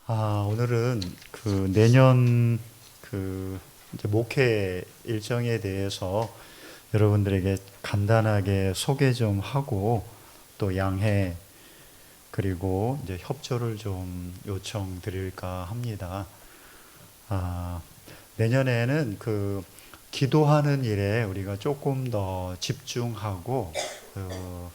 오늘은 그 내년 이제 목회 일정에 대해서 여러분들에게 간단하게 소개 좀 하고 또 양해 그리고 이제 협조를 좀 요청드릴까 합니다. 아, 내년에는 기도하는 일에 우리가 조금 더 집중하고 그,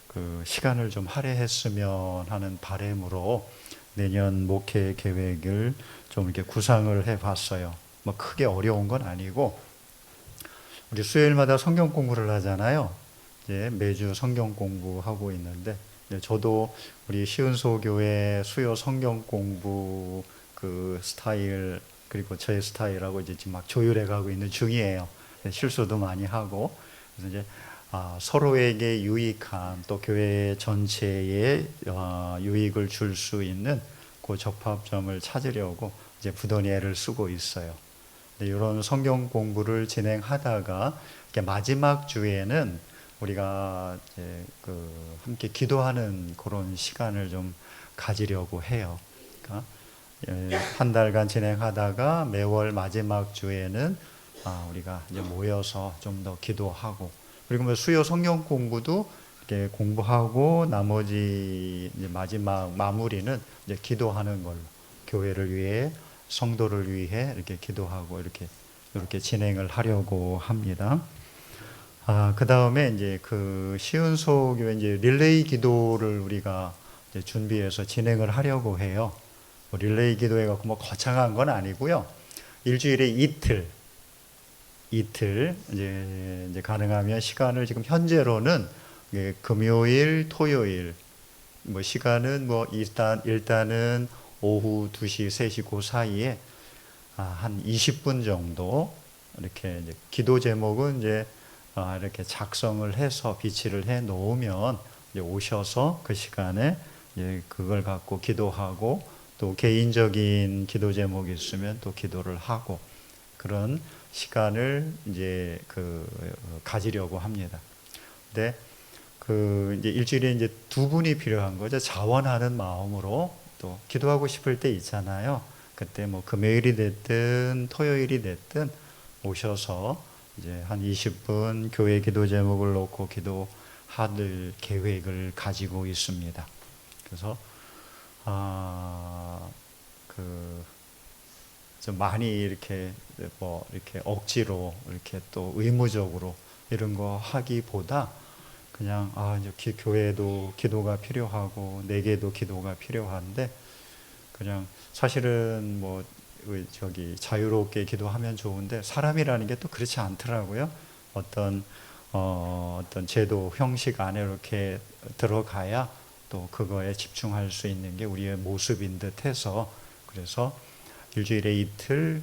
그 시간을 좀 할애했으면 하는 바람으로 내년 목회 계획을 좀 이렇게 구상을 해 봤어요. 뭐 크게 어려운 건 아니고, 우리 수요일마다 성경 공부를 하잖아요. 이제 매주 성경 공부하고 있는데, 저도 우리 시은소 교회 수요 성경 공부 그 스타일, 그리고 저의 스타일하고 이제 지금 막 조율해 가고 있는 중이에요. 실수도 많이 하고. 그래서 이제 서로에게 유익한 또 교회 전체에 유익을 줄 수 있는 그 적합점을 찾으려고 이제 부단히 애를 쓰고 있어요. 이런 성경 공부를 진행하다가 마지막 주에는 우리가 이제 함께 기도하는 그런 시간을 좀 가지려고 해요. 그러니까 한 달간 진행하다가 매월 마지막 주에는 우리가 이제 모여서 좀 더 기도하고, 그리고 뭐 수요 성경 공부도 이렇게 공부하고 나머지 이제 마지막 마무리는 이제 기도하는 걸로, 교회를 위해 성도를 위해 이렇게 기도하고 이렇게 진행을 하려고 합니다. 그 다음에 이제 시은소 교회 이제 릴레이 기도를 우리가 이제 준비해서 진행을 하려고 해요. 뭐 릴레이 기도회가 뭐 거창한 건 아니고요. 일주일에 이틀 이제 가능하면 시간을 지금 현재로는 금요일, 토요일 뭐 시간은 뭐 일단은 오후 2시, 3시 그 사이에 한 20분 정도 이렇게 이제 기도 제목은 이제 이렇게 작성을 해서 비치를 해 놓으면 이제 오셔서 그 시간에 이제 그걸 갖고 기도하고, 또 개인적인 기도 제목이 있으면 또 기도를 하고, 그런 시간을 이제 가지려고 합니다. 근데 이제 일주일에 이제 두 분이 필요한 거죠. 자원하는 마음으로 또 기도하고 싶을 때 있잖아요. 그때 뭐 금요일이 됐든 토요일이 됐든 오셔서 이제 한 20분 교회 기도 제목을 놓고 기도할 계획을 가지고 있습니다. 그래서 좀 많이 이렇게 이렇게 억지로 이렇게 또 의무적으로 이런 거 하기보다 그냥 이제 교회도 기도가 필요하고 내게도 기도가 필요한데, 그냥 사실은 뭐 자유롭게 기도하면 좋은데 사람이라는 게 또 그렇지 않더라고요. 어떤 제도 형식 안에 이렇게 들어가야 또 그거에 집중할 수 있는 게 우리의 모습인 듯해서, 그래서 일주일에 이틀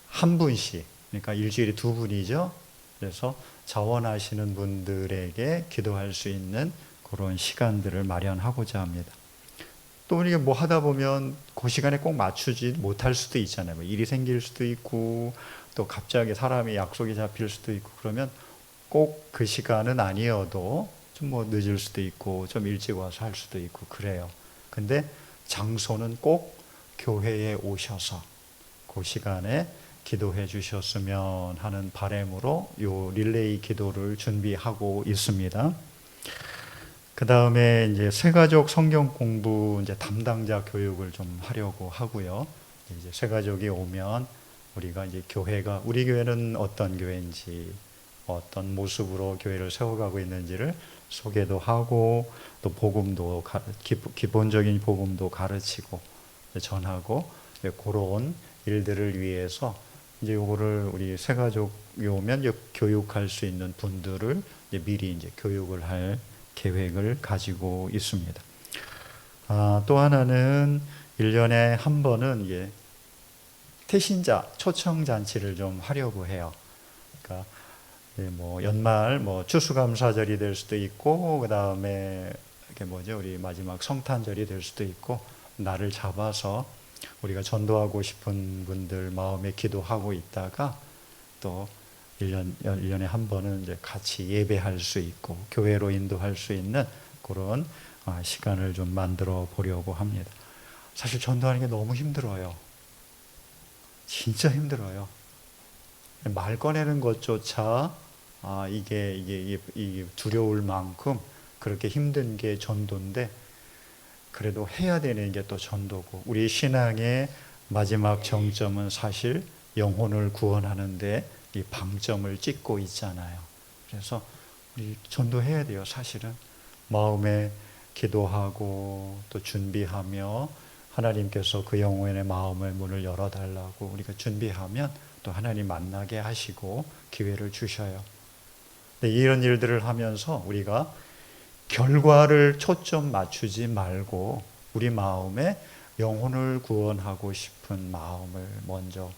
한 분씩, 그러니까 일주일에 두 분이죠. 그래서 자원하시는 분들에게 기도할 수 있는 그런 시간들을 마련하고자 합니다. 또 우리가 뭐 하다 보면 그 시간에 꼭 맞추지 못할 수도 있잖아요. 뭐 일이 생길 수도 있고, 또 갑자기 사람이 약속이 잡힐 수도 있고, 그러면 꼭 그 시간은 아니어도 좀 뭐 늦을 수도 있고 좀 일찍 와서 할 수도 있고 그래요. 근데 장소는 꼭 교회에 오셔서 그 시간에 기도해 주셨으면 하는 바람으로 요 릴레이 기도를 준비하고 있습니다. 그 다음에 이제 새가족 성경 공부 이제 담당자 교육을 좀 하려고 하고요. 이제 새가족이 오면 우리가 이제 우리 교회는 어떤 교회인지, 어떤 모습으로 교회를 세워가고 있는지를 소개도 하고, 또 복음도 기본적인 복음도 가르치고 전하고, 그런 일들을 위해서 이제 요거를 우리 새가족이 오면 교육할 수 있는 분들을 이제 미리 이제 교육을 할 계획을 가지고 있습니다. 또 하나는 1년에 한 번은 이게 태신자 초청 잔치를 좀 하려고 해요. 그러니까 뭐 연말 뭐 추수감사절이 될 수도 있고, 그 다음에 우리 마지막 성탄절이 될 수도 있고, 날을 잡아서 우리가 전도하고 싶은 분들 마음에 기도하고 있다가 또 1년에 한 번은 이제 같이 예배할 수 있고 교회로 인도할 수 있는 그런 시간을 좀 만들어 보려고 합니다. 사실 전도하는 게 너무 힘들어요. 진짜 힘들어요. 말 꺼내는 것조차 이게 두려울 만큼 그렇게 힘든 게 전도인데, 그래도 해야 되는 게 또 전도고, 우리 신앙의 마지막 정점은 사실 영혼을 구원하는데 이 방점을 찍고 있잖아요. 그래서 우리 전도해야 돼요. 사실은 마음에 기도하고 또 준비하며, 하나님께서 그 영혼의 마음의 문을 열어달라고 우리가 준비하면 또 하나님 만나게 하시고 기회를 주셔요. 이런 일들을 하면서 우리가 결과를 초점 맞추지 말고 우리 마음에 영혼을 구원하고 싶은 마음을 먼저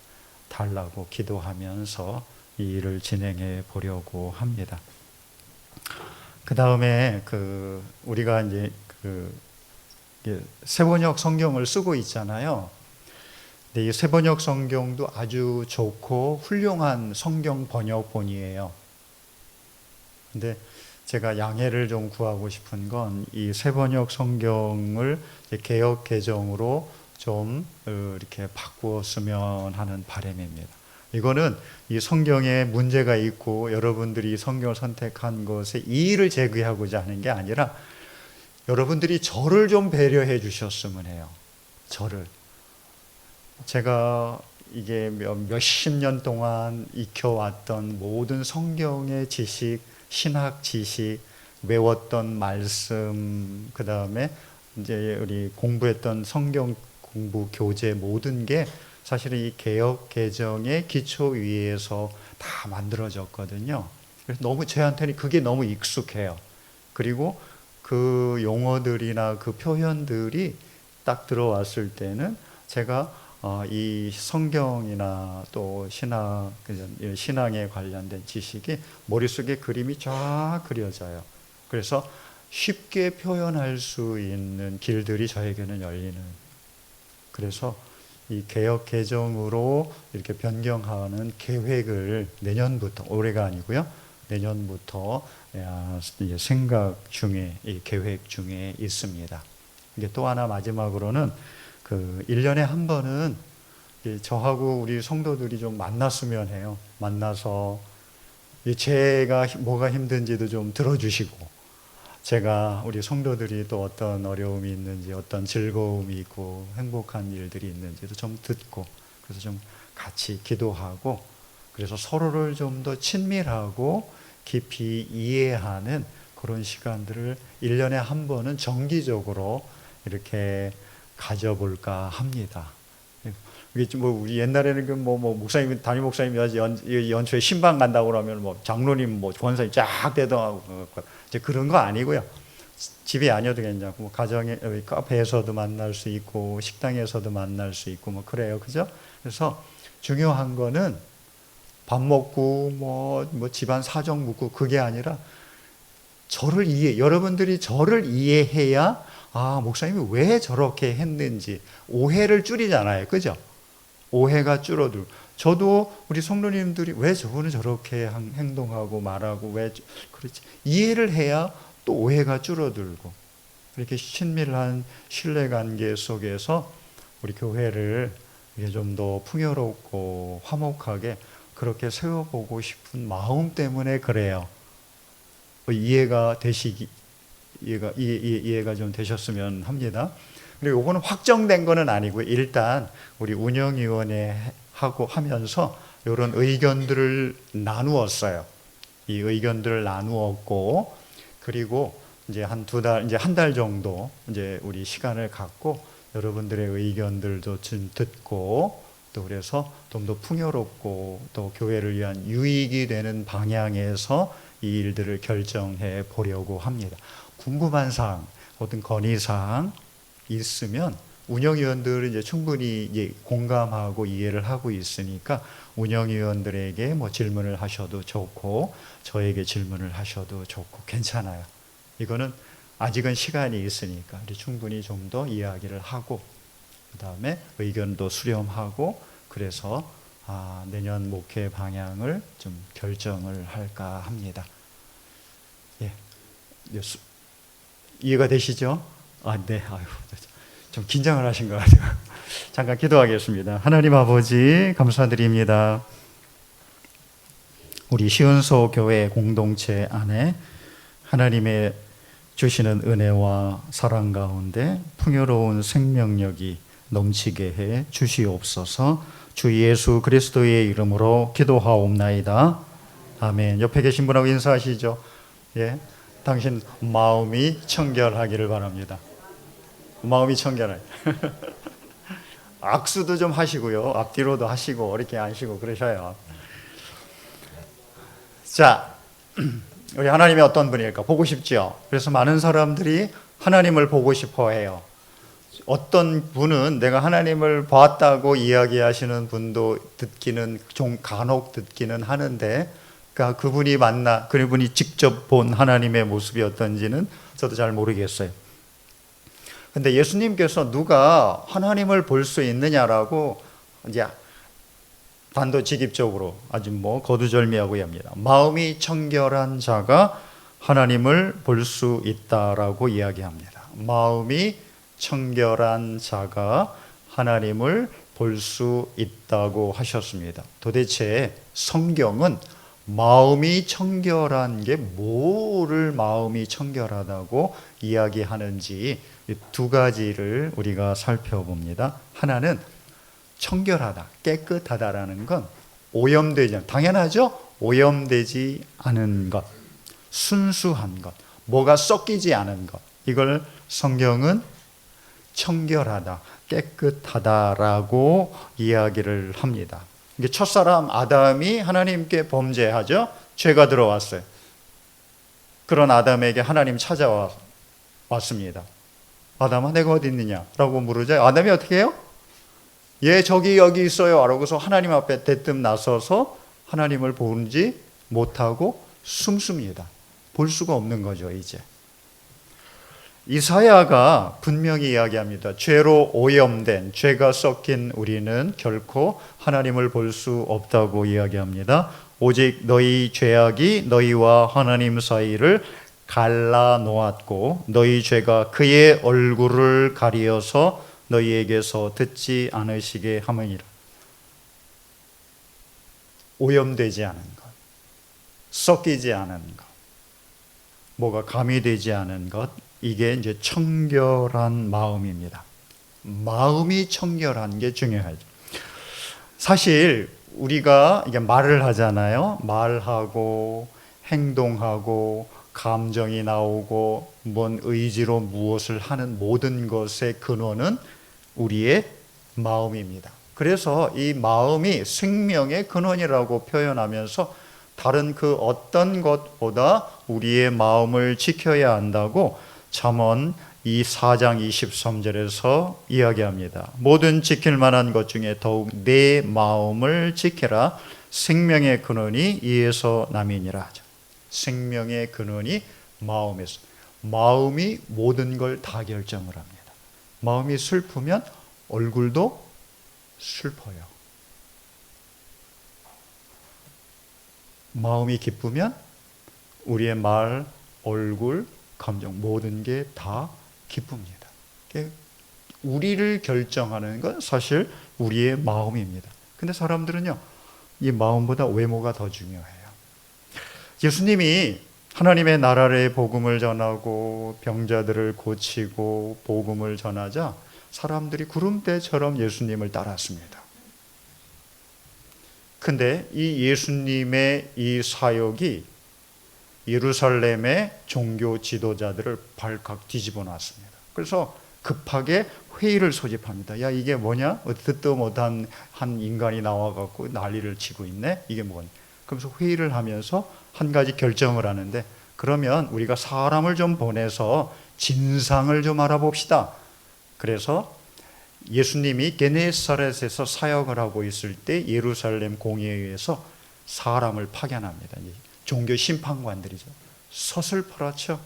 달라고 기도하면서 이 일을 진행해 보려고 합니다. 그 다음에 우리가 이제 세번역 성경을 쓰고 있잖아요. 근데 이 세번역 성경도 아주 좋고 훌륭한 성경 번역본이에요. 근데 제가 양해를 좀 구하고 싶은 건 이 세번역 성경을 개역 개정으로 좀 이렇게 바꾸었으면 하는 바람입니다. 이거는 이 성경에 문제가 있고 여러분들이 이 성경을 선택한 것에 이의를 제기하고자 하는 게 아니라 여러분들이 저를 좀 배려해 주셨으면 해요. 저를. 제가 이게 몇십 년 동안 익혀왔던 모든 성경의 지식, 신학 지식, 외웠던 말씀, 그 다음에 이제 우리 공부했던 성경 공부 교재 모든 게 사실은 이 개역 개정의 기초 위에서 다 만들어졌거든요. 그래서 너무 저한테는 그게 너무 익숙해요. 그리고 그 용어들이나 그 표현들이 딱 들어왔을 때는 제가 이 성경이나 또 신앙에 관련된 지식이 머릿속에 그림이 쫙 그려져요. 그래서 쉽게 표현할 수 있는 길들이 저에게는 열리는. 그래서 이 개역 개정으로 이렇게 변경하는 계획을 내년부터, 올해가 아니고요, 내년부터 생각 중에, 이 계획 중에 있습니다. 이게 또 하나 마지막으로는 1년에 한 번은 저하고 우리 성도들이 좀 만났으면 해요. 만나서 제가 뭐가 힘든지도 좀 들어주시고, 제가 우리 성도들이 또 어떤 어려움이 있는지, 어떤 즐거움이 있고 행복한 일들이 있는지도 좀 듣고, 그래서 좀 같이 기도하고, 그래서 서로를 좀 더 친밀하고 깊이 이해하는 그런 시간들을 1년에 한 번은 정기적으로 이렇게 가져볼까 합니다. 이게 뭐 우리 옛날에는 목사님, 담임 목사님 연초에 신방 간다고 그러면 장로님 권사님 쫙 대동하고 이제 그런 거 아니고요. 집이 아니어도 괜찮고 가정에, 카페에서도 만날 수 있고 식당에서도 만날 수 있고 그래요, 그죠? 그래서 중요한 거는 밥 먹고 집안 사정 묻고 그게 아니라 여러분들이 저를 이해해야 목사님이 왜 저렇게 했는지 오해를 줄이잖아요, 그죠? 오해가 줄어들고, 저도 우리 성도님들이 왜 저분은 저렇게 행동하고 말하고 왜 그렇지, 이해를 해야 또 오해가 줄어들고, 이렇게 친밀한 신뢰관계 속에서 우리 교회를 좀 더 풍요롭고 화목하게 그렇게 세워보고 싶은 마음 때문에 그래요. 이해가 좀 되셨으면 합니다. 그리고 이거는 확정된 거는 아니고, 일단 우리 운영위원회 하면서 이런 의견들을 나누었어요. 이 의견들을 나누었고, 그리고 이제 한 달 정도 이제 우리 시간을 갖고 여러분들의 의견들도 좀 듣고, 또 그래서 좀 더 풍요롭고 또 교회를 위한 유익이 되는 방향에서 이 일들을 결정해 보려고 합니다. 궁금한 사항, 어떤 건의사항 있으면 운영위원들은 이제 충분히 공감하고 이해를 하고 있으니까 운영위원들에게 질문을 하셔도 좋고 저에게 질문을 하셔도 좋고 괜찮아요. 이거는 아직은 시간이 있으니까 우리 충분히 좀 더 이야기를 하고, 그 다음에 의견도 수렴하고, 그래서 내년 목회 방향을 좀 결정을 할까 합니다. 이해가 되시죠? 네. 좀 긴장을 하신 것 같아요. 잠깐 기도하겠습니다. 하나님 아버지 감사드립니다. 우리 시은소 교회 공동체 안에 하나님의 주시는 은혜와 사랑 가운데 풍요로운 생명력이 넘치게 해 주시옵소서. 주 예수 그리스도의 이름으로 기도하옵나이다. 아멘. 옆에 계신 분하고 인사하시죠. 예, 당신 마음이 청결하기를 바랍니다. 마음이 청결해. 악수도 좀 하시고요. 앞뒤로도 하시고 이렇게 하시고 그러셔요. 자, 우리 하나님이 어떤 분일까 보고 싶죠. 그래서 많은 사람들이 하나님을 보고 싶어 해요. 어떤 분은 내가 하나님을 봤다고 이야기하시는 분도 듣기는 좀 간혹 듣기는 하는데, 그러니까 그분이 만나 그분이 직접 본 하나님의 모습이 어떤지는 저도 잘 모르겠어요. 근데 예수님께서 누가 하나님을 볼 수 있느냐라고 이제 단도직입적으로 아주 거두절미하고 합니다. 마음이 청결한 자가 하나님을 볼 수 있다라고 이야기합니다. 마음이 청결한 자가 하나님을 볼 수 있다고 하셨습니다. 도대체 성경은 마음이 청결한 게 뭐를 마음이 청결하다고 이야기하는지 두 가지를 우리가 살펴봅니다. 하나는 청결하다, 깨끗하다라는 건 오염되지 않은, 당연하죠? 오염되지 않은 것, 순수한 것, 뭐가 섞이지 않은 것, 이걸 성경은 청결하다, 깨끗하다라고 이야기를 합니다. 이게 첫사람 아담이 하나님께 범죄하죠? 죄가 들어왔어요. 그런 아담에게 하나님 찾아왔습니다. 아담아 내가 어디 있느냐? 라고 물으자 아담이 어떻게 해요? 예, 저기 여기 있어요. 라고서 하나님 앞에 대뜸 나서서 하나님을 보지 못하고 숨습니다. 볼 수가 없는 거죠, 이제. 이사야가 분명히 이야기합니다. 죄로 오염된, 죄가 섞인 우리는 결코 하나님을 볼 수 없다고 이야기합니다. 오직 너희 죄악이 너희와 하나님 사이를 갈라 놓았고 너희 죄가 그의 얼굴을 가리어서 너희에게서 듣지 않으시게 함이니라. 오염되지 않은 것, 섞이지 않은 것, 뭐가 가미되지 않은 것, 이게 이제 청결한 마음입니다. 마음이 청결한 게 중요하죠. 사실 우리가 이게 말을 하잖아요. 말하고 행동하고 감정이 나오고 뭔 의지로 무엇을 하는 모든 것의 근원은 우리의 마음입니다. 그래서 이 마음이 생명의 근원이라고 표현하면서 다른 그 어떤 것보다 우리의 마음을 지켜야 한다고 잠언 이 4장 23절에서 이야기합니다. 모든 지킬 만한 것 중에 더욱 내 마음을 지켜라. 생명의 근원이 이에서 남이니라. 생명의 근원이 마음에서. 마음이 모든 걸 다 결정을 합니다. 마음이 슬프면 얼굴도 슬퍼요. 마음이 기쁘면 우리의 말, 얼굴, 감정 모든 게 다 기쁩니다. 우리를 결정하는 건 사실 우리의 마음입니다. 근데 사람들은요, 이 마음보다 외모가 더 중요해요. 예수님이 하나님의 나라의 복음을 전하고 병자들을 고치고 복음을 전하자 사람들이 구름대처럼 예수님을 따랐습니다. 근데 이 예수님의 이 사역이 예루살렘의 종교 지도자들을 발칵 뒤집어 놨습니다. 그래서 급하게 회의를 소집합니다. 야, 이게 뭐냐? 듣도 못한 한 인간이 나와갖고 난리를 치고 있네? 이게 뭐냐? 그러면서 회의를 하면서 한 가지 결정을 하는데, 그러면 우리가 사람을 좀 보내서 진상을 좀 알아봅시다. 그래서 예수님이 게네사렛에서 사역을 하고 있을 때 예루살렘 공의회에서 사람을 파견합니다. 종교 심판관들이죠. 서슬퍼렇죠.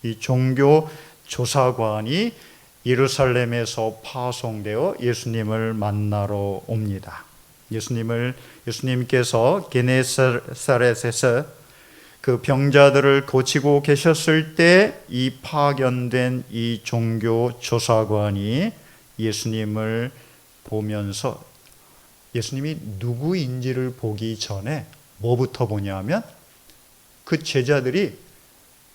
이 종교 조사관이 예루살렘에서 파송되어 예수님을 만나러 옵니다. 예수님께서 게네사렛에서 그 병자들을 고치고 계셨을 때 이 파견된 이 종교 조사관이 예수님을 보면서 예수님이 누구인지를 보기 전에 뭐부터 보냐면 그 제자들이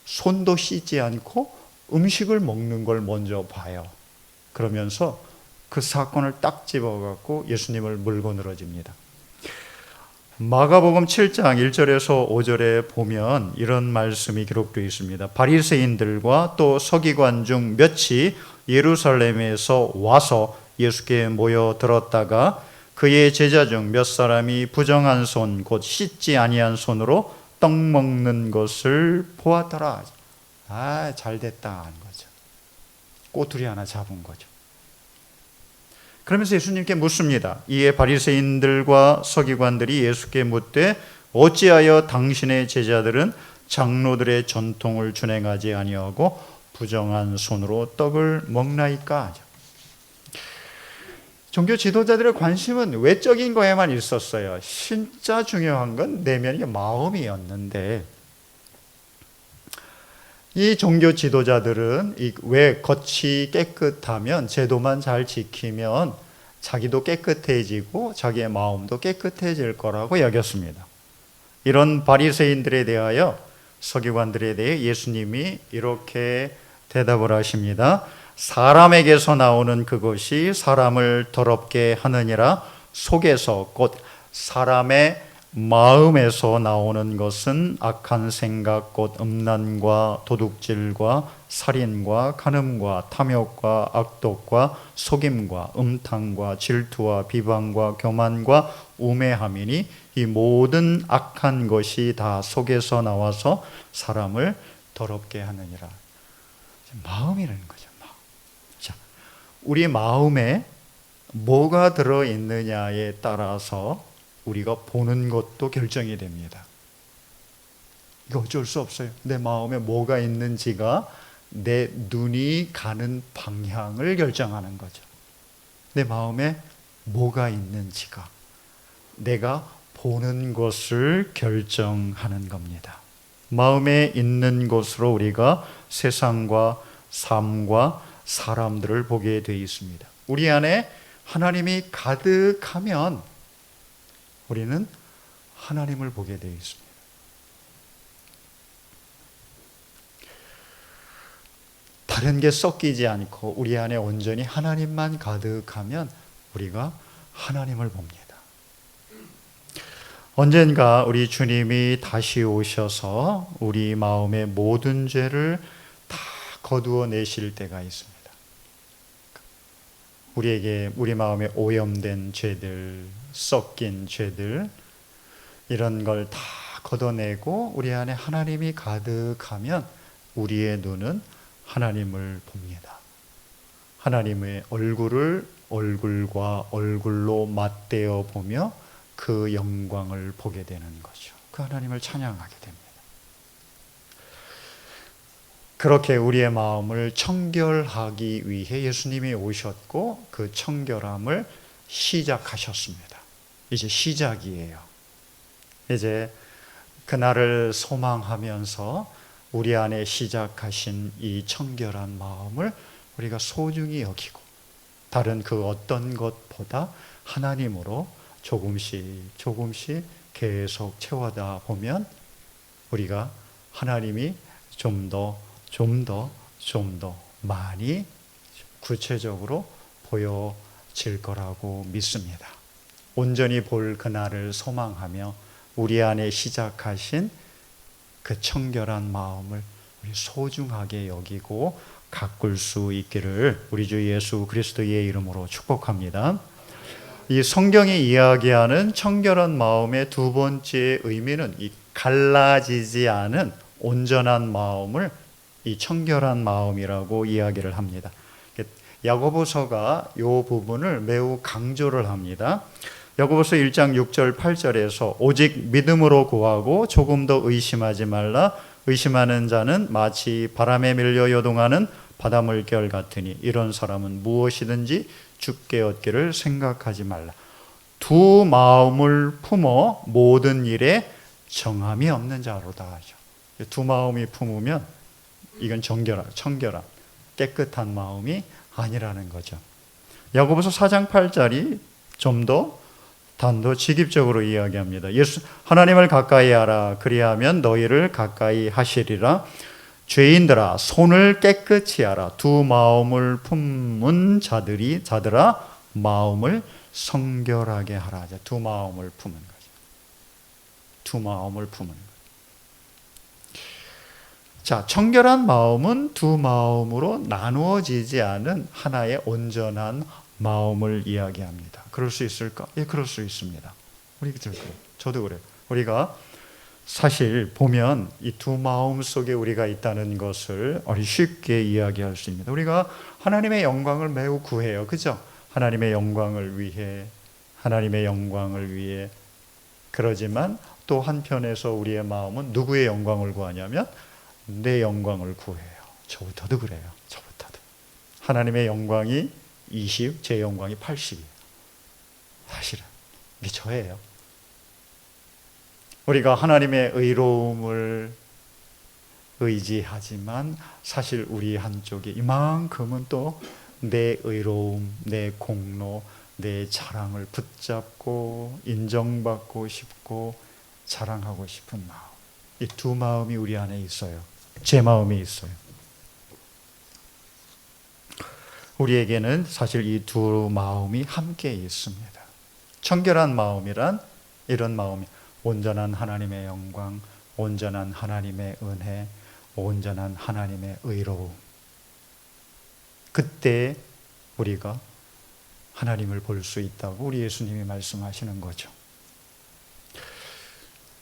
손도 씻지 않고 음식을 먹는 걸 먼저 봐요. 그러면서 그 사건을 딱 집어갖고 예수님을 물고 늘어집니다. 마가복음 7장 1절에서 5절에 보면 이런 말씀이 기록되어 있습니다. 바리새인들과 또 서기관 중 몇이 예루살렘에서 와서 예수께 모여들었다가 그의 제자 중 몇 사람이 부정한 손 곧 씻지 아니한 손으로 떡 먹는 것을 보았더라. 잘됐다 하는 거죠. 꼬투리 하나 잡은 거죠. 그러면서 예수님께 묻습니다. 이에 바리새인들과 서기관들이 예수께 묻되 어찌하여 당신의 제자들은 장로들의 전통을 준행하지 아니하고 부정한 손으로 떡을 먹나이까? 종교 지도자들의 관심은 외적인 거에만 있었어요. 진짜 중요한 건 내면의 마음이었는데 이 종교 지도자들은 왜 겉이 깨끗하면 제도만 잘 지키면 자기도 깨끗해지고 자기의 마음도 깨끗해질 거라고 여겼습니다. 이런 바리새인들에 대하여 서기관들에 대해 예수님이 이렇게 대답을 하십니다. 사람에게서 나오는 그것이 사람을 더럽게 하느니라. 속에서 곧 사람의 마음에서 나오는 것은 악한 생각 곧 음란과 도둑질과 살인과 간음과 탐욕과 악독과 속임과 음탕과 질투와 비방과 교만과 우매함이니 이 모든 악한 것이 다 속에서 나와서 사람을 더럽게 하느니라. 마음이라는 거죠. 마음. 자, 우리 마음에 뭐가 들어있느냐에 따라서 우리가 보는 것도 결정이 됩니다. 이거 어쩔 수 없어요. 내 마음에 뭐가 있는지가 내 눈이 가는 방향을 결정하는 거죠. 내 마음에 뭐가 있는지가 내가 보는 것을 결정하는 겁니다. 마음에 있는 것으로 우리가 세상과 삶과 사람들을 보게 되어 있습니다. 우리 안에 하나님이 가득하면 우리는 하나님을 보게 되어 있습니다. 다른 게 섞이지 않고 우리 안에 온전히 하나님만 가득하면 우리가 하나님을 봅니다. 언젠가 우리 주님이 다시 오셔서 우리 마음의 모든 죄를 다 거두어 내실 때가 있습니다. 우리에게 우리 마음에 오염된 죄들, 섞인 죄들 이런 걸 다 걷어내고 우리 안에 하나님이 가득하면 우리의 눈은 하나님을 봅니다. 하나님의 얼굴을 얼굴과 얼굴로 맞대어 보며 그 영광을 보게 되는 거죠. 그 하나님을 찬양하게 됩니다. 그렇게 우리의 마음을 청결하기 위해 예수님이 오셨고 그 청결함을 시작하셨습니다. 이제 시작이에요. 이제 그날을 소망하면서 우리 안에 시작하신 이 청결한 마음을 우리가 소중히 여기고 다른 그 어떤 것보다 하나님으로 조금씩 계속 채워다 보면 우리가 하나님이 좀 더 많이 구체적으로 보여질 거라고 믿습니다. 온전히 볼 그날을 소망하며 우리 안에 시작하신 그 청결한 마음을 우리 소중하게 여기고 가꿀 수 있기를 우리 주 예수 그리스도의 이름으로 축복합니다. 이 성경이 이야기하는 청결한 마음의 두 번째 의미는 이 갈라지지 않은 온전한 마음을 이 청결한 마음이라고 이야기를 합니다. 야고보서가 이 부분을 매우 강조를 합니다. 야고보서 1장 6절 8절에서 오직 믿음으로 구하고 조금 더 의심하지 말라. 의심하는 자는 마치 바람에 밀려 요동하는 바닷물결 같으니 이런 사람은 무엇이든지 죽게 얻기를 생각하지 말라. 두 마음을 품어 모든 일에 정함이 없는 자로다 하죠. 두 마음이 품으면 이건 청결한 깨끗한 마음이 아니라는 거죠. 야고보서 4장 8절이 좀 더 단도직입적으로 이야기합니다. 하나님을 가까이 하라. 그리하면 너희를 가까이 하시리라. 죄인들아 손을 깨끗이 하라. 두 마음을 품은 자들아 마음을 성결하게 하라. 두 마음을 품은 거죠. 두 마음을 품은 거죠. 자, 청결한 마음은 두 마음으로 나누어지지 않은 하나의 온전한 마음을 이야기합니다. 그럴 수 있을까? 예, 그럴 수 있습니다. 저도 그래요. 우리가 사실 보면 이 두 마음 속에 우리가 있다는 것을 쉽게 이야기할 수 있습니다. 우리가 하나님의 영광을 매우 구해요. 그죠? 하나님의 영광을 위해, 그러지만 또 한편에서 우리의 마음은 누구의 영광을 구하냐면 내 영광을 구해요. 저부터도 그래요. 저부터도. 하나님의 영광이 20, 제 영광이 80이에요. 사실은 이게 저예요. 우리가 하나님의 의로움을 의지하지만 사실 우리 한쪽에 이만큼은 또 내 의로움, 내 공로, 내 자랑을 붙잡고 인정받고 싶고 자랑하고 싶은 마음. 이 두 마음이 우리 안에 있어요. 제 마음이 있어요. 우리에게는 사실 이 두 마음이 함께 있습니다. 청결한 마음이란 이런 마음이 온전한 하나님의 영광, 온전한 하나님의 은혜, 온전한 하나님의 의로움. 그때 우리가 하나님을 볼 수 있다고 우리 예수님이 말씀하시는 거죠.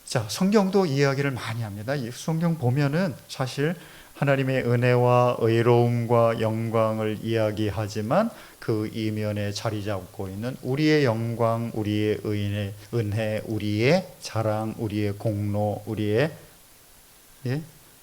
자, 성경도 이야기를 많이 합니다. 이 성경 보면은 사실 하나님의 은혜와 의로움과 영광을 이야기하지만 그 이면에 자리 잡고 있는 우리의 영광, 우리의 은혜, 우리의 자랑, 우리의 공로, 우리의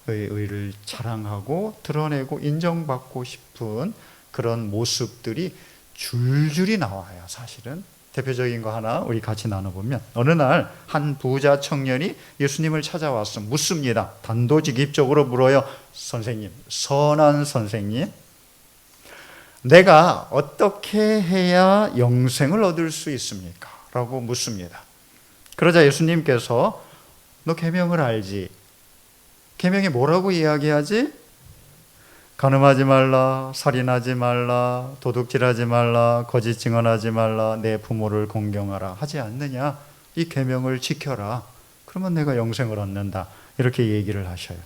의를 자랑하고 드러내고 인정받고 싶은 그런 모습들이 줄줄이 나와요. 사실은 대표적인 거 하나 우리 같이 나눠보면 어느 날 한 부자 청년이 예수님을 찾아와서 묻습니다. 단도직입적으로 물어요. 선생님, 선한 선생님, 내가 어떻게 해야 영생을 얻을 수 있습니까? 라고 묻습니다. 그러자 예수님께서 너 계명을 알지? 계명이 뭐라고 이야기하지? 간음하지 말라, 살인하지 말라, 도둑질하지 말라, 거짓 증언하지 말라, 내 부모를 공경하라 하지 않느냐? 이 계명을 지켜라. 그러면 내가 영생을 얻는다. 이렇게 얘기를 하셔요.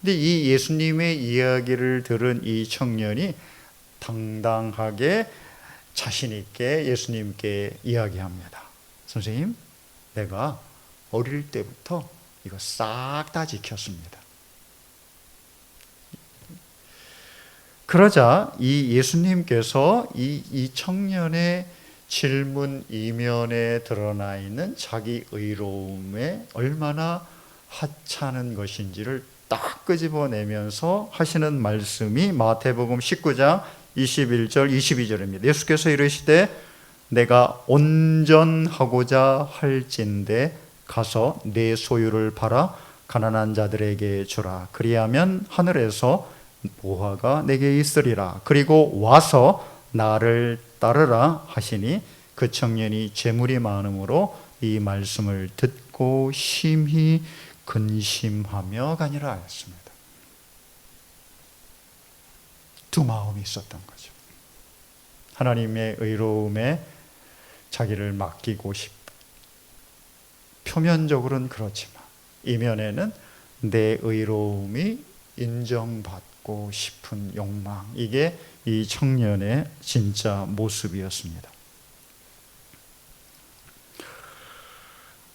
근데 이 예수님의 이야기를 들은 이 청년이 당당하게 자신 있게 예수님께 이야기합니다. 선생님, 내가 어릴 때부터 이거 싹 다 지켰습니다. 그러자 이 예수님께서 이 청년의 질문 이면에 드러나 있는 자기 의로움에 얼마나 하찮은 것인지를 딱 끄집어내면서 하시는 말씀이 마태복음 19장 21절 22절입니다. 예수께서 이르시되 내가 온전하고자 할진대 가서 내 소유를 팔아 가난한 자들에게 주라. 그리하면 하늘에서 보화가 내게 있으리라. 그리고 와서 나를 따르라 하시니 그 청년이 재물이 많음으로 이 말씀을 듣고 심히 근심하며 가니라 하였습니다. 두 마음이 있었던 거죠. 하나님의 의로움에 자기를 맡기고 싶다. 표면적으로는 그렇지만 이면에는 내 의로움이 인정받고 싶은 욕망, 이게 이 청년의 진짜 모습이었습니다.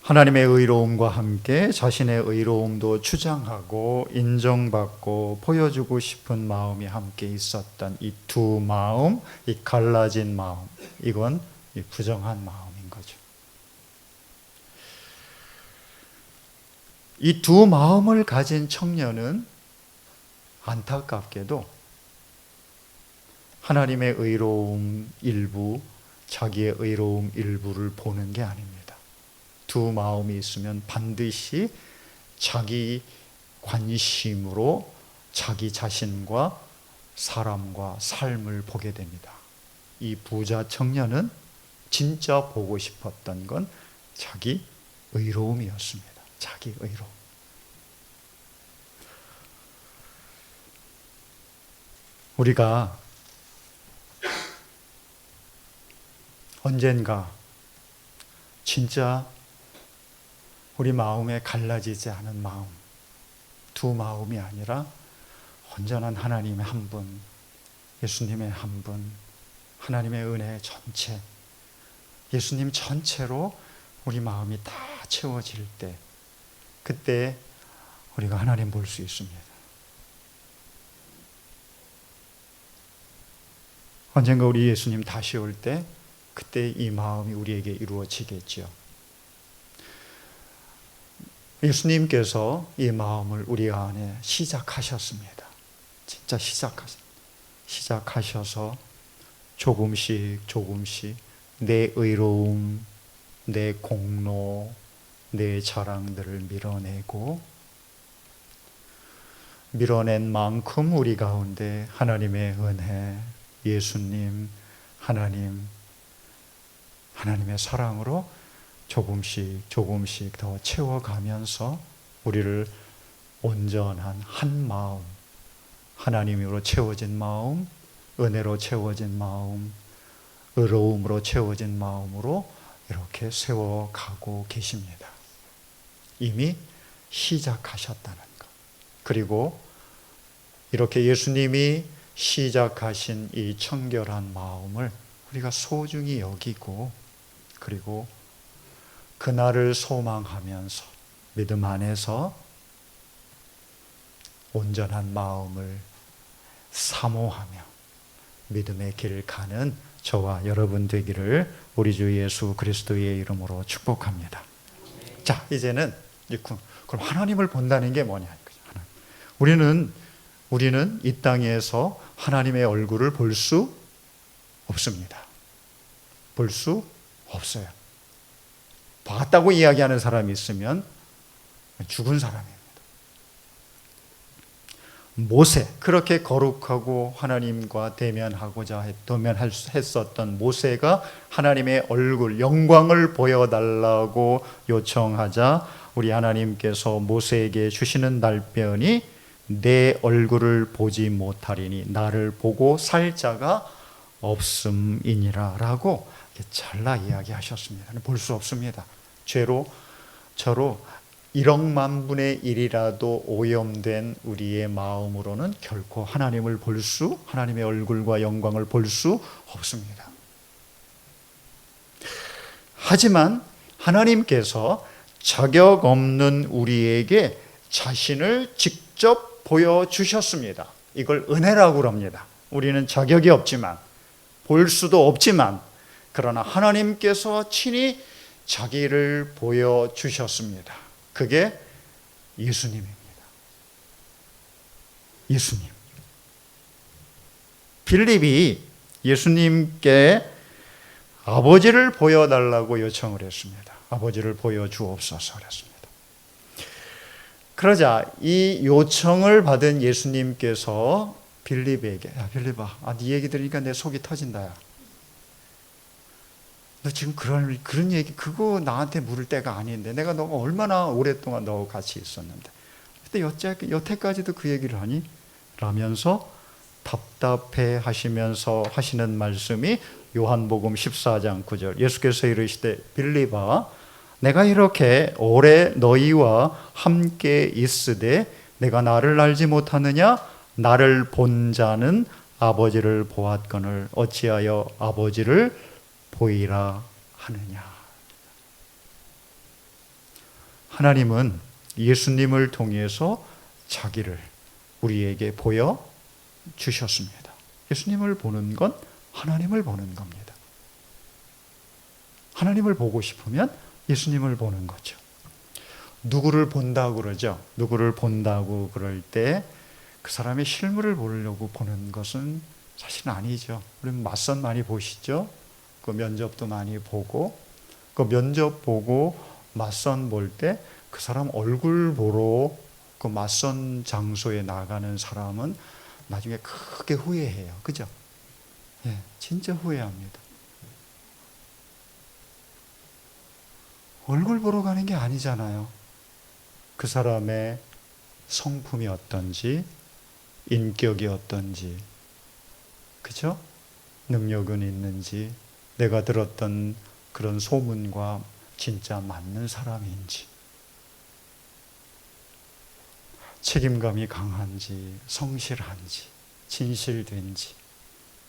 하나님의 의로움과 함께 자신의 의로움도 주장하고 인정받고 보여주고 싶은 마음이 함께 있었던 이 두 마음, 이 갈라진 마음, 이건 부정한 마음인 거죠. 이 두 마음을 가진 청년은 안타깝게도 하나님의 의로움 일부, 자기의 의로움 일부를 보는 게 아닙니다. 두 마음이 있으면 반드시 자기 관심으로 자기 자신과 사람과 삶을 보게 됩니다. 이 부자 청년은 진짜 보고 싶었던 건 자기 의로움이었습니다. 자기 의로움. 우리가 언젠가 진짜 우리 마음에 갈라지지 않은 마음, 두 마음이 아니라 온전한 하나님의 한 분, 예수님의 한 분, 하나님의 은혜 전체, 예수님 전체로 우리 마음이 다 채워질 때, 그때 우리가 하나님 볼 수 있습니다. 언젠가 우리 예수님 다시 올 때, 그때 이 마음이 우리에게 이루어지겠죠. 예수님께서 이 마음을 우리 안에 시작하셨습니다. 진짜 시작하셔서 조금씩 내 의로움, 내 공로, 내 자랑들을 밀어낸 만큼 우리 가운데 하나님의 은혜, 예수님, 하나님의 사랑으로 조금씩 더 채워가면서 우리를 온전한 한 마음, 하나님으로 채워진 마음, 은혜로 채워진 마음, 의로움으로 채워진 마음으로 이렇게 세워가고 계십니다. 이미 시작하셨다는 것. 그리고 이렇게 예수님이 시작하신 이 청결한 마음을 우리가 소중히 여기고, 그리고 그날을 소망하면서 믿음 안에서 온전한 마음을 사모하며 믿음의 길을 가는 저와 여러분 되기를 우리 주 예수 그리스도의 이름으로 축복합니다. 자, 이제는 그럼 하나님을 본다는 게 뭐냐? 우리는 이 땅에서 하나님의 얼굴을 볼 수 없습니다. 볼 수 없어요. 봤다고 이야기하는 사람이 있으면 죽은 사람입니다. 모세, 그렇게 거룩하고 하나님과 대면하고자 했었던 모세가 하나님의 얼굴, 영광을 보여달라고 요청하자 우리 하나님께서 모세에게 주시는 답변이 내 얼굴을 보지 못하리니 나를 보고 살 자가 없음이니라 라고 잘라 이야기하셨습니다. 볼 수 없습니다. 저로 1억 만분의 1이라도 오염된 우리의 마음으로는 결코 하나님의 얼굴과 영광을 볼 수 없습니다. 하지만 하나님께서 자격 없는 우리에게 자신을 직접 보여주셨습니다. 이걸 은혜라고 합니다. 우리는 자격이 없지만, 볼 수도 없지만, 그러나 하나님께서 친히 자기를 보여주셨습니다. 그게 예수님입니다. 예수님. 빌립이 예수님께 아버지를 보여달라고 요청을 했습니다. 아버지를 보여주옵소서 그랬습니다. 그러자 이 요청을 받은 예수님께서 빌립에게, 야 빌립아, 네 얘기 들으니까 내 속이 터진다. 야. 너 지금 그런 얘기, 그거 나한테 물을 때가 아닌데, 내가 너가 얼마나 오랫동안 너와 같이 있었는데, 근데 여태까지도 그 얘기를 하니? 라면서 답답해 하시면서 하시는 말씀이 요한복음 14장 9절. 예수께서 이르시되 빌립아, 내가 이렇게 오래 너희와 함께 있으되 내가 나를 알지 못하느냐? 나를 본 자는 아버지를 보았거늘 어찌하여 아버지를 보이라 하느냐. 하나님은 예수님을 통해서 자기를 우리에게 보여주셨습니다. 예수님을 보는 건 하나님을 보는 겁니다. 하나님을 보고 싶으면 예수님을 보는 거죠. 누구를 본다고 그러죠? 누구를 본다고 그럴 때 그 사람의 실물을 보려고 보는 것은 사실은 아니죠. 우리는 맞선 많이 보시죠? 그 면접도 많이 보고, 그 면접 보고 맞선 볼 때 그 사람 얼굴 보러 그 맞선 장소에 나가는 사람은 나중에 크게 후회해요. 그죠? 진짜 후회합니다. 얼굴 보러 가는 게 아니잖아요. 그 사람의 성품이 어떤지, 인격이 어떤지, 그죠? 능력은 있는지, 내가 들었던 그런 소문과 진짜 맞는 사람인지, 책임감이 강한지, 성실한지, 진실된지,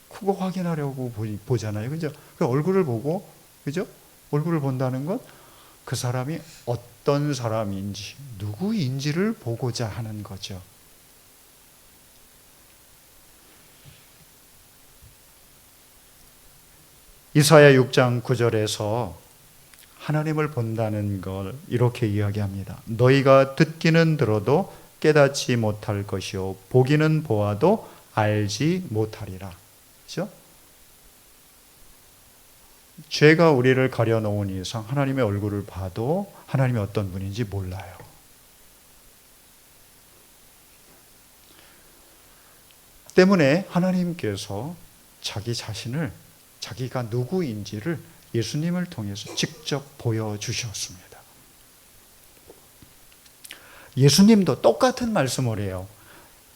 그거 확인하려고 보잖아요. 그죠? 그 얼굴을 보고, 그죠? 얼굴을 본다는 건 그 사람이 어떤 사람인지, 누구인지를 보고자 하는 거죠. 이사야 6장 9절에서 하나님을 본다는 걸 이렇게 이야기합니다. 너희가 듣기는 들어도 깨닫지 못할 것이요 보기는 보아도 알지 못하리라. 그렇죠? 죄가 우리를 가려놓은 이상 하나님의 얼굴을 봐도 하나님이 어떤 분인지 몰라요. 때문에 하나님께서 자기 자신을, 자기가 누구인지를 예수님을 통해서 직접 보여주셨습니다. 예수님도 똑같은 말씀을 해요.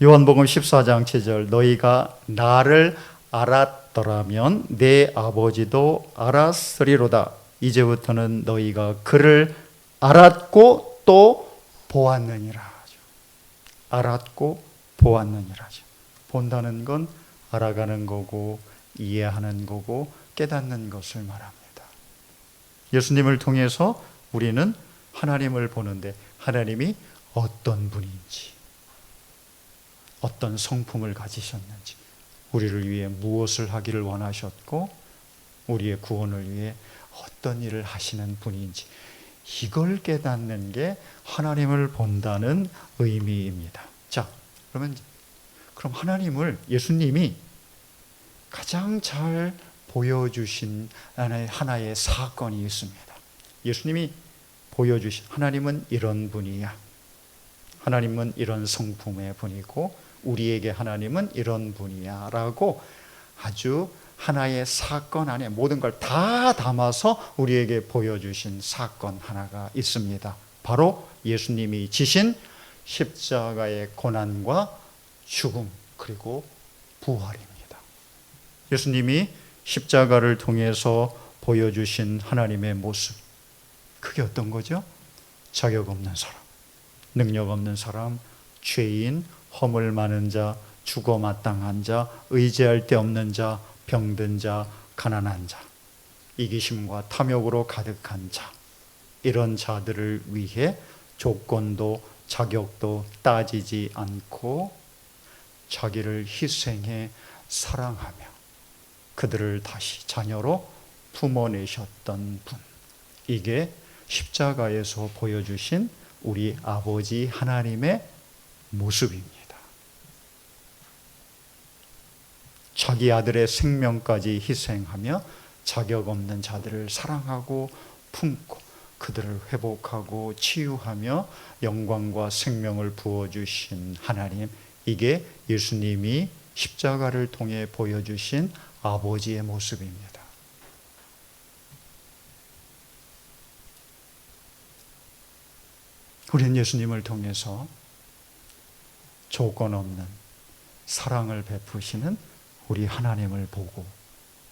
요한복음 14장 7절 너희가 나를 알았더라면 내 아버지도 알았으리로다. 이제부터는 너희가 그를 알았고 또 보았느니라. 알았고 보았느니라. 본다는 건 알아가는 거고 이해하는 거고 깨닫는 것을 말합니다. 예수님을 통해서 우리는 하나님을 보는데 하나님이 어떤 분인지, 어떤 성품을 가지셨는지, 우리를 위해 무엇을 하기를 원하셨고 우리의 구원을 위해 어떤 일을 하시는 분인지, 이걸 깨닫는 게 하나님을 본다는 의미입니다. 자, 그럼 하나님을 예수님이 가장 잘 보여주신 하나의 사건이 있습니다. 예수님이 보여주신 하나님은 이런 분이야. 하나님은 이런 성품의 분이고 우리에게 하나님은 이런 분이야 라고 아주 하나의 사건 안에 모든 걸 다 담아서 우리에게 보여주신 사건 하나가 있습니다. 바로 예수님이 지신 십자가의 고난과 죽음 그리고 부활입니다. 예수님이 십자가를 통해서 보여주신 하나님의 모습, 그게 어떤 거죠? 자격 없는 사람, 능력 없는 사람, 죄인, 허물 많은 자, 죽어 마땅한 자, 의지할 데 없는 자, 병든 자, 가난한 자, 이기심과 탐욕으로 가득한 자, 이런 자들을 위해 조건도 자격도 따지지 않고 자기를 희생해 사랑하며 그들을 다시 자녀로 품어내셨던 분, 이게 십자가에서 보여주신 우리 아버지 하나님의 모습입니다. 자기 아들의 생명까지 희생하며 자격 없는 자들을 사랑하고 품고 그들을 회복하고 치유하며 영광과 생명을 부어주신 하나님, 이게 예수님이 십자가를 통해 보여주신 아버지의 모습입니다. 우리는 예수님을 통해서 조건 없는 사랑을 베푸시는 우리 하나님을 보고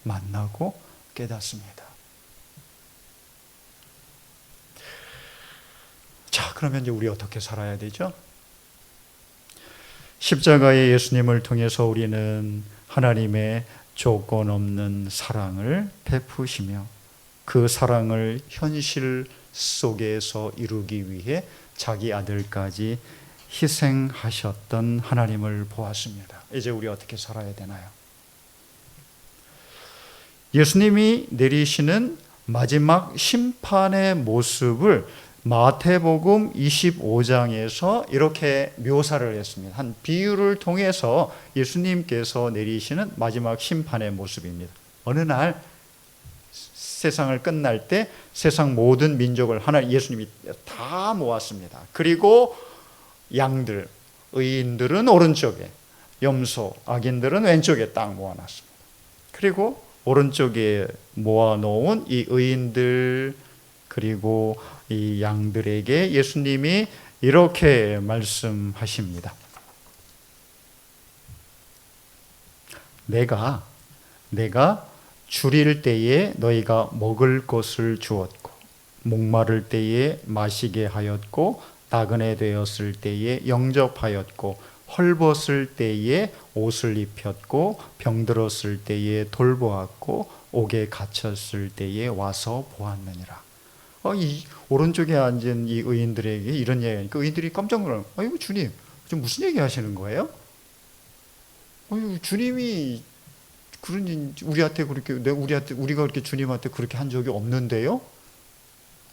만나고 깨닫습니다. 자, 그러면 이제 우리 어떻게 살아야 되죠? 십자가의 예수님을 통해서 우리는 하나님의 조건 없는 사랑을 베푸시며 그 사랑을 현실 속에서 이루기 위해 자기 아들까지 희생하셨던 하나님을 보았습니다. 이제 우리 어떻게 살아야 되나요? 예수님이 내리시는 마지막 심판의 모습을 마태복음 25장에서 이렇게 묘사를 했습니다. 한 비유를 통해서 예수님께서 내리시는 마지막 심판의 모습입니다. 어느 날 세상을 끝날 때 세상 모든 민족을 하나 예수님이 다 모았습니다. 그리고 양들, 의인들은 오른쪽에, 염소, 악인들은 왼쪽에 딱 모아놨습니다. 그리고 오른쪽에 모아놓은 이 의인들 그리고 이 양들에게 예수님이 이렇게 말씀하십니다. 내가 줄일 때에 너희가 먹을 것을 주었고 목마를 때에 마시게 하였고 나그네 되었을 때에 영접하였고 헐벗을 때에 옷을 입혔고 병들었을 때에 돌보았고 옥에 갇혔을 때에 와서 보았느니라. 이 오른쪽에 앉은 이 의인들에게 이런 얘기하니까 의인들이 깜짝 놀라요. 아이고 주님, 지금 무슨 얘기 하시는 거예요? 아유, 주님이 그러니 우리가 그렇게 주님한테 그렇게 한 적이 없는데요?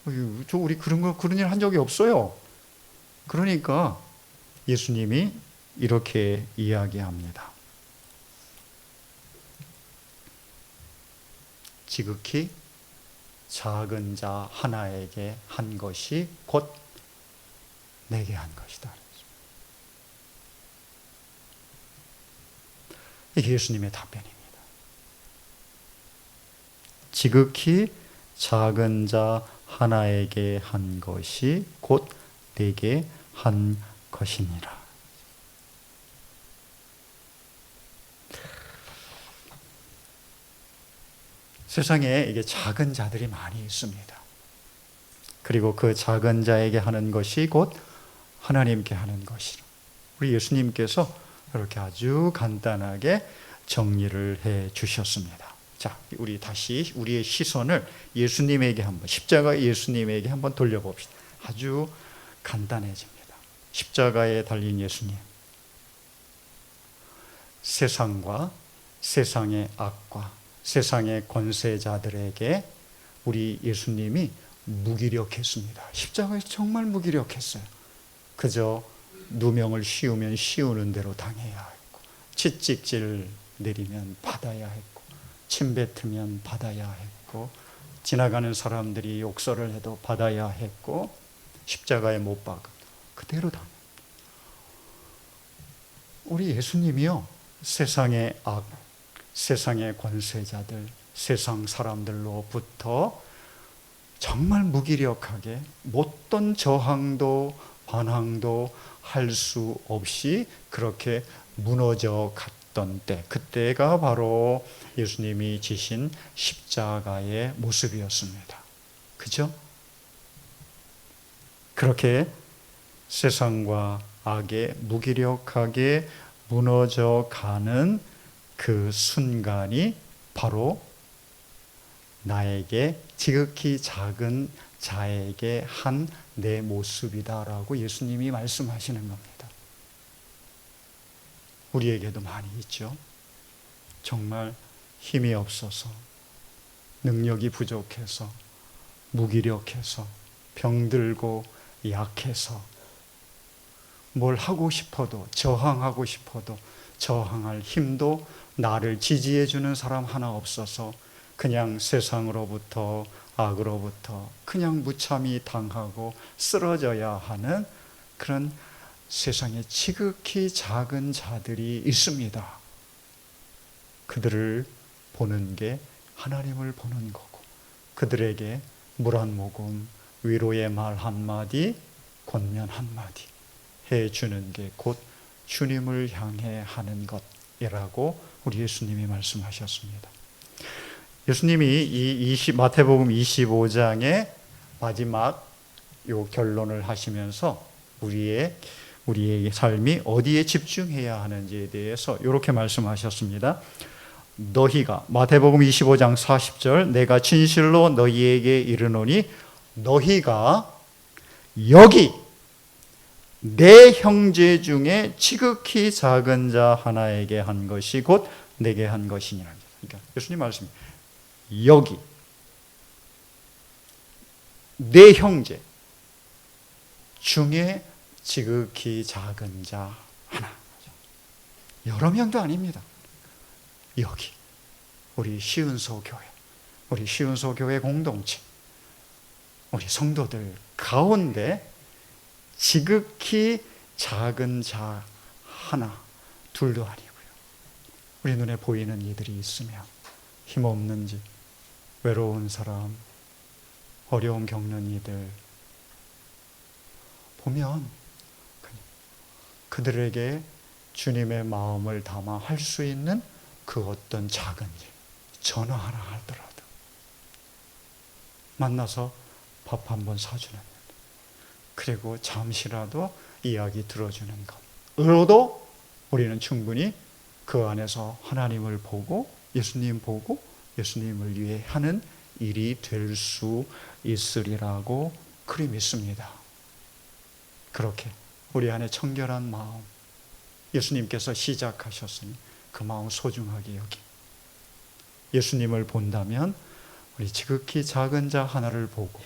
우리 그런 일 한 적이 없어요. 그러니까 예수님이 이렇게 이야기합니다. 지극히 작은 자 하나에게 한 것이 곧 내게 한 것이다. 이게 예수님의 답변입니다. 지극히 작은 자 하나에게 한 것이 곧 내게 한 것이니라. 세상에 이게 작은 자들이 많이 있습니다. 그리고 그 작은 자에게 하는 것이 곧 하나님께 하는 것이라. 우리 예수님께서 이렇게 아주 간단하게 정리를 해 주셨습니다. 자, 우리 다시 우리의 시선을 예수님에게 한번, 십자가 예수님에게 한번 돌려봅시다. 아주 간단해집니다. 십자가에 달린 예수님. 세상과 세상의 악과 세상의 권세자들에게 우리 예수님이 무기력했습니다. 십자가에서 정말 무기력했어요. 그저 누명을 씌우면 씌우는 대로 당해야 했고, 채찍질 내리면 받아야 했고, 침 뱉으면 받아야 했고, 지나가는 사람들이 욕설을 해도 받아야 했고, 십자가에 못 박아 그대로 당해. 우리 예수님이요, 세상의 악, 세상의 권세자들, 세상 사람들로부터 정말 무기력하게 못던 저항도 반항도 할 수 없이 그렇게 무너져 갔던 때, 그때가 바로 예수님이 지신 십자가의 모습이었습니다. 그죠? 그렇게 세상과 악에 무기력하게 무너져 가는 그 순간이 바로 나에게 지극히 작은 자에게 한 내 모습이다라고 예수님이 말씀하시는 겁니다. 우리에게도 많이 있죠. 정말 힘이 없어서, 능력이 부족해서, 무기력해서, 병들고 약해서, 뭘 하고 싶어도, 저항하고 싶어도 저항할 힘도, 나를 지지해주는 사람 하나 없어서 그냥 세상으로부터, 악으로부터 그냥 무참히 당하고 쓰러져야 하는 그런 세상에 지극히 작은 자들이 있습니다. 그들을 보는 게 하나님을 보는 거고, 그들에게 물 한 모금, 위로의 말 한마디, 권면 한마디 해주는 게 곧 주님을 향해 하는 것이라고 우리 예수님이 말씀하셨습니다. 예수님이 마태복음 25장의 마지막 요 결론을 하시면서 우리의 삶이 어디에 집중해야 하는지에 대해서 이렇게 말씀하셨습니다. 너희가, 마태복음 25장 40절, 내가 진실로 너희에게 이르노니 너희가 여기 내 형제 중에 지극히 작은 자 하나에게 한 것이 곧 내게 한 것이니라. 그러니까 예수님 말씀, 여기 내 형제 중에 지극히 작은 자 하나, 여러 명도 아닙니다. 여기 우리 시은소 교회, 우리 시은소 교회 공동체, 우리 성도들 가운데 지극히 작은 자 하나, 둘도 아니고요. 우리 눈에 보이는 이들이 있으면 힘없는 집, 외로운 사람, 어려움 겪는 이들 보면 그들에게 주님의 마음을 담아 할 수 있는 그 어떤 작은 일, 전화 하나 하더라도 만나서 밥 한번 사주는 일, 그리고 잠시라도 이야기 들어주는 것으로도 우리는 충분히 그 안에서 하나님을 보고 예수님 보고 예수님을 위해 하는 일이 될 수 있으리라고 그리 믿습니다. 그렇게 우리 안에 청결한 마음, 예수님께서 시작하셨으니 그 마음 소중하게 여기 예수님을 본다면 우리 지극히 작은 자 하나를 보고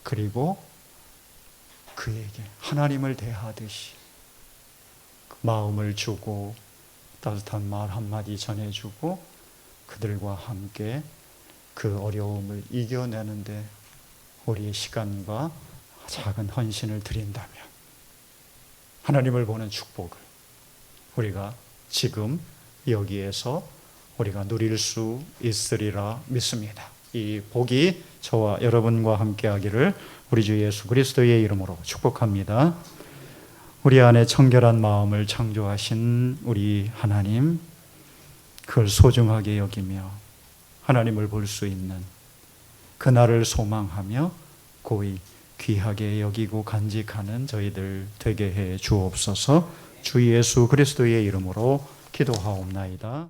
그리고 그에게 하나님을 대하듯이 마음을 주고 따뜻한 말 한마디 전해주고 그들과 함께 그 어려움을 이겨내는데 우리의 시간과 작은 헌신을 드린다면 하나님을 보는 축복을 우리가 지금 여기에서 우리가 누릴 수 있으리라 믿습니다. 이 복이 저와 여러분과 함께 하기를 우리 주 예수 그리스도의 이름으로 축복합니다. 우리 안에 청결한 마음을 창조하신 우리 하나님, 그걸 소중하게 여기며 하나님을 볼 수 있는 그날을 소망하며 고이 귀하게 여기고 간직하는 저희들 되게 해 주옵소서. 주 예수 그리스도의 이름으로 기도하옵나이다.